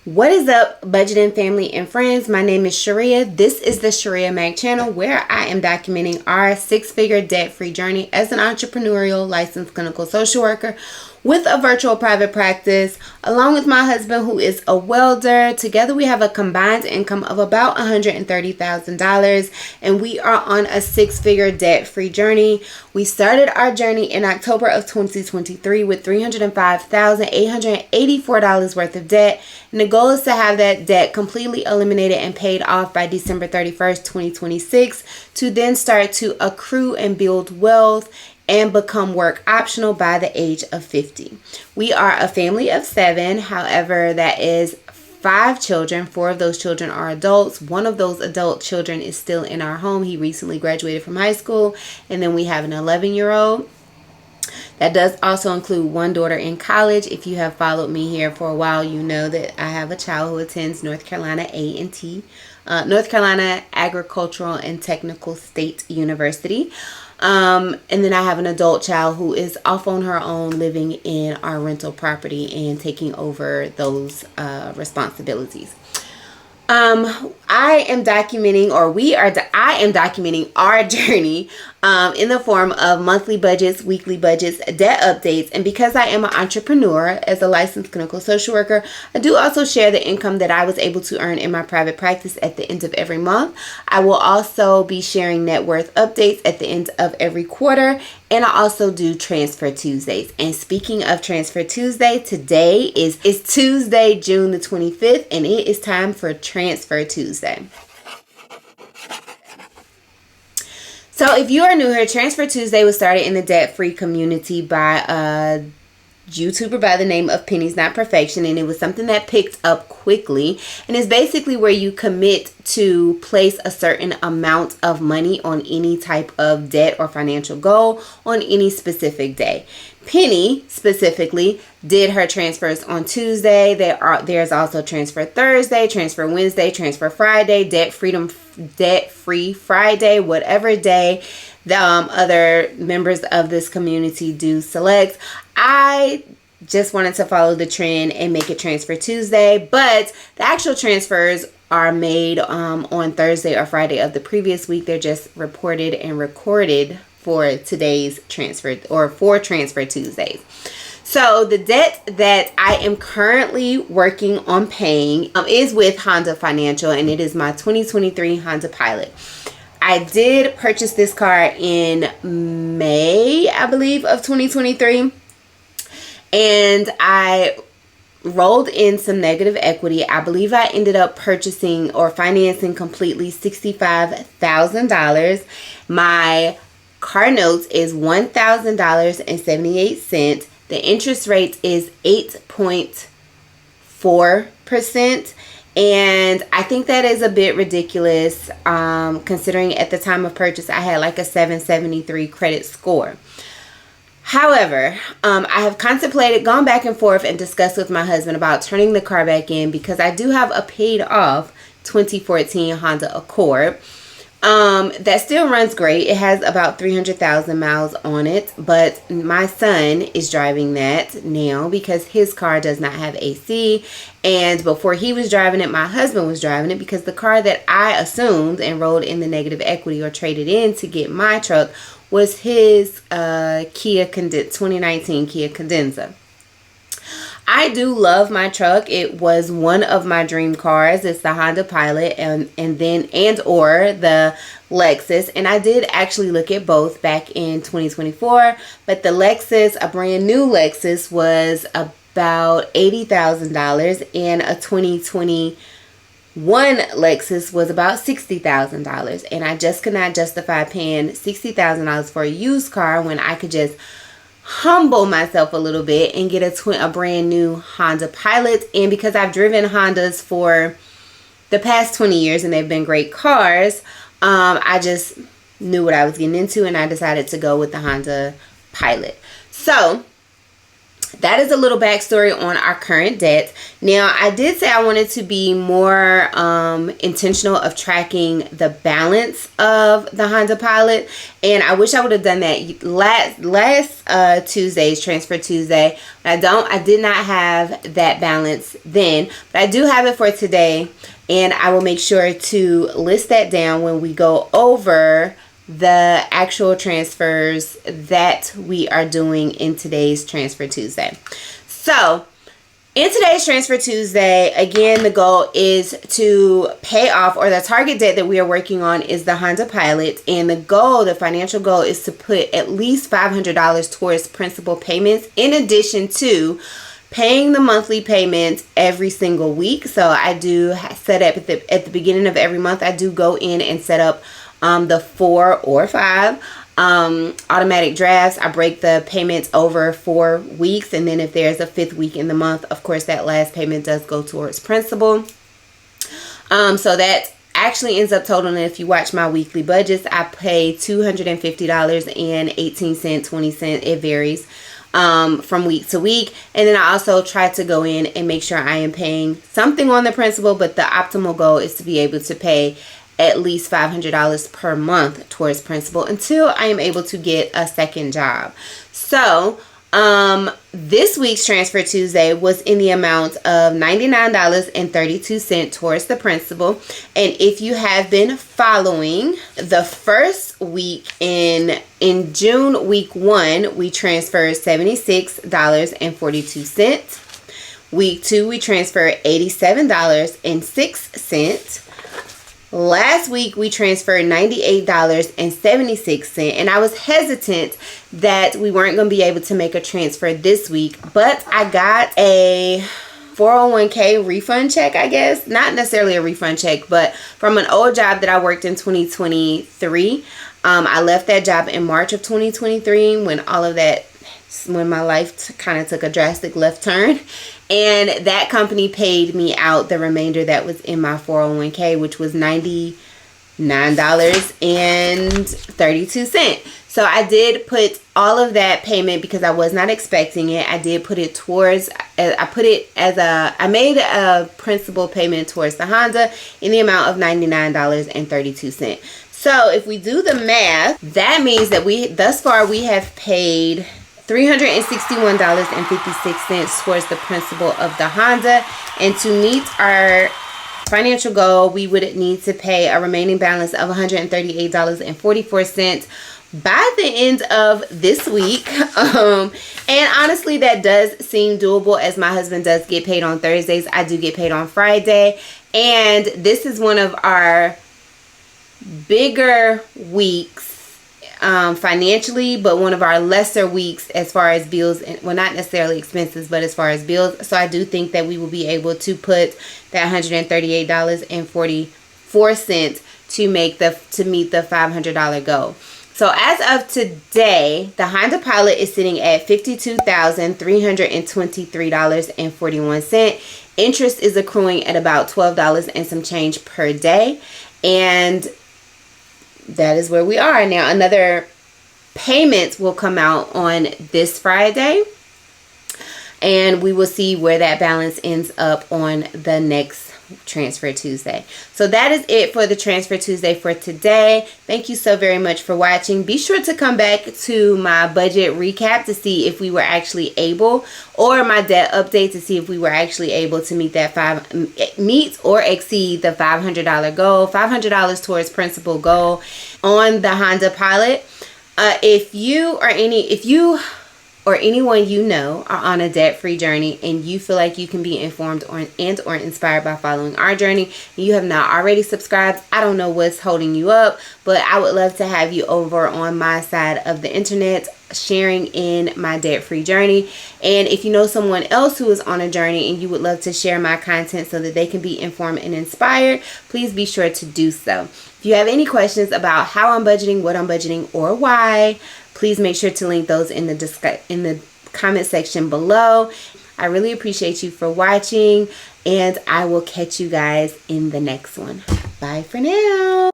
What is up, budgeting family and friends? My name is Shirria. This is the Shirria Mac channel where I am documenting our six-figure debt-free journey as an entrepreneurial licensed clinical social worker with a virtual private practice, along with my husband who is a welder. Together we have a combined income of about $130,000 and we are on a six-figure debt-free journey. We started our journey in October of 2023 with $305,884 worth of debt, and the goal is to have that debt completely eliminated and paid off by December 31st, 2026, to then start to accrue and build wealth and become work optional by the age of 50. We are a family of 7. However, that is 5 children. 4 of those children are adults. One of those adult children is still in our home. He recently graduated from high school. And then we have an 11-year-old. That does also include one daughter in college. If you have followed me here for a while, you know that I have a child who attends North Carolina A&T, North Carolina Agricultural and Technical State University. And then I have an adult child who is off on her own, living in our rental property and taking over those responsibilities. I am documenting our journey in the form of monthly budgets, weekly budgets, debt updates. And because I am an entrepreneur as a licensed clinical social worker, I do also share the income that I was able to earn in my private practice at the end of every month. I will also be sharing net worth updates at the end of every quarter. And I also do Transfer Tuesdays. And speaking of Transfer Tuesday, today is Tuesday, June the 25th, and it is time for Transfer Tuesday. So if you are new here, Transfer Tuesday was started in the debt-free community by a YouTuber by the name of Penny's Not Perfection, and it was something that picked up quickly, and it's basically where you commit to place a certain amount of money on any type of debt or financial goal on any specific day. Penny specifically did her transfers on Tuesday. There's also Transfer Thursday, Transfer Wednesday, Transfer Friday, Debt Free Friday, whatever day the other members of this community do select. I just wanted to follow the trend and make it Transfer Tuesday, but the actual transfers are made on Thursday or Friday of the previous week. They're just reported and recorded for today's transfer or for Transfer Tuesdays. So the debt that I am currently working on paying is with Honda Financial, and it is my 2023 Honda Pilot. I did purchase this car in May, I believe, of 2023. And I rolled in some negative equity. I believe I ended up purchasing or financing completely $65,000. My car notes is $1,000.78. The interest rate is 8.4%. And I think that is a bit ridiculous, considering at the time of purchase I had like a 773 credit score. However, I have gone back and forth and discussed with my husband about turning the car back in because I do have a paid off 2014 Honda Accord. That still runs great. It has about 300,000 miles on it, but my son is driving that now because his car does not have AC. And before he was driving it, my husband was driving it because the car that I assumed and rolled in the negative equity or traded in to get my truck was his 2019 Kia Cadenza. I do love my truck. It was one of my dream cars. It's the Honda Pilot or the Lexus. And I did actually look at both back in 2024. But the Lexus, a brand new Lexus, was about $80,000, and a 2021 Lexus was about $60,000. And I just could not justify paying $60,000 for a used car when I could just humble myself a little bit and get a brand new Honda Pilot. And because I've driven Hondas for the past 20 years and they've been great cars, I just knew what I was getting into and I decided to go with the Honda Pilot. So that is a little backstory on our current debt. Now, I did say I wanted to be more intentional of tracking the balance of the Honda Pilot, and I wish I would have done that last Tuesday's Transfer Tuesday. But I did not have that balance then, but I do have it for today, and I will make sure to list that down when we go over the actual transfers that we are doing in today's Transfer Tuesday. So in today's Transfer Tuesday, again, the goal is to pay off, or the target debt that we are working on is the Honda Pilot, and the financial goal is to put at least $500 towards principal payments, in addition to paying the monthly payments every single week. So I do set up at the beginning of every month, I do go in and set up the 4 or 5 automatic drafts. I break the payments over 4 weeks, and then if there's a 5th week in the month, of course that last payment does go towards principal. So that actually ends up totaling, if you watch my weekly budgets, I pay $250.18, 20 cents. It varies from week to week. And then I also try to go in and make sure I am paying something on the principal, but the optimal goal is to be able to pay at least $500 per month towards principal until I am able to get a second job. So this week's Transfer Tuesday was in the amount of $99.32 towards the principal. And if you have been following, the first week in June, week 1, we transferred $76.42. Week 2, we transferred $87.06. Last week, we transferred $98.76, and I was hesitant that we weren't going to be able to make a transfer this week, but I got a 401k refund check, I guess. Not necessarily a refund check, but from an old job that I worked in 2023. I left that job in March of 2023 when my life kind of took a drastic left turn. And that company paid me out the remainder that was in my 401k, which was $99.32. So I did put all of that payment, because I was not expecting it. I did put it towards, I made a principal payment towards the Honda in the amount of $99.32. So if we do the math, that means that thus far we have paid $361.56 towards the principal of the Honda. And to meet our financial goal, we would need to pay a remaining balance of $138.44 by the end of this week. And honestly, that does seem doable, as my husband does get paid on Thursdays. I do get paid on Friday. And this is one of our bigger weeks financially, but one of our lesser weeks as far as bills, well, not necessarily expenses, but as far as bills. So I do think that we will be able to put that $138.44 to meet the $500 goal. So as of today, the Honda Pilot is sitting at $52,323.41. Interest is accruing at about $12 and some change per day. And that is where we are. Now, another payment will come out on this Friday, and we will see where that balance ends up on the next Transfer Tuesday. So that is it for the Transfer Tuesday for today. Thank you so very much for watching. Be sure to come back to my budget recap to see if we were actually able, or my debt update to see if we were actually able to meet or exceed the $500 goal, $500 towards principal goal on the Honda Pilot. If you or anyone you know are on a debt-free journey, and you feel like you can be informed or inspired by following our journey, and you have not already subscribed, I don't know what's holding you up, but I would love to have you over on my side of the internet, sharing in my debt-free journey. And if you know someone else who is on a journey and you would love to share my content so that they can be informed and inspired, please be sure to do so. If you have any questions about how I'm budgeting, what I'm budgeting, or why, please make sure to link those in the comment section below. I really appreciate you for watching, and I will catch you guys in the next one. Bye for now.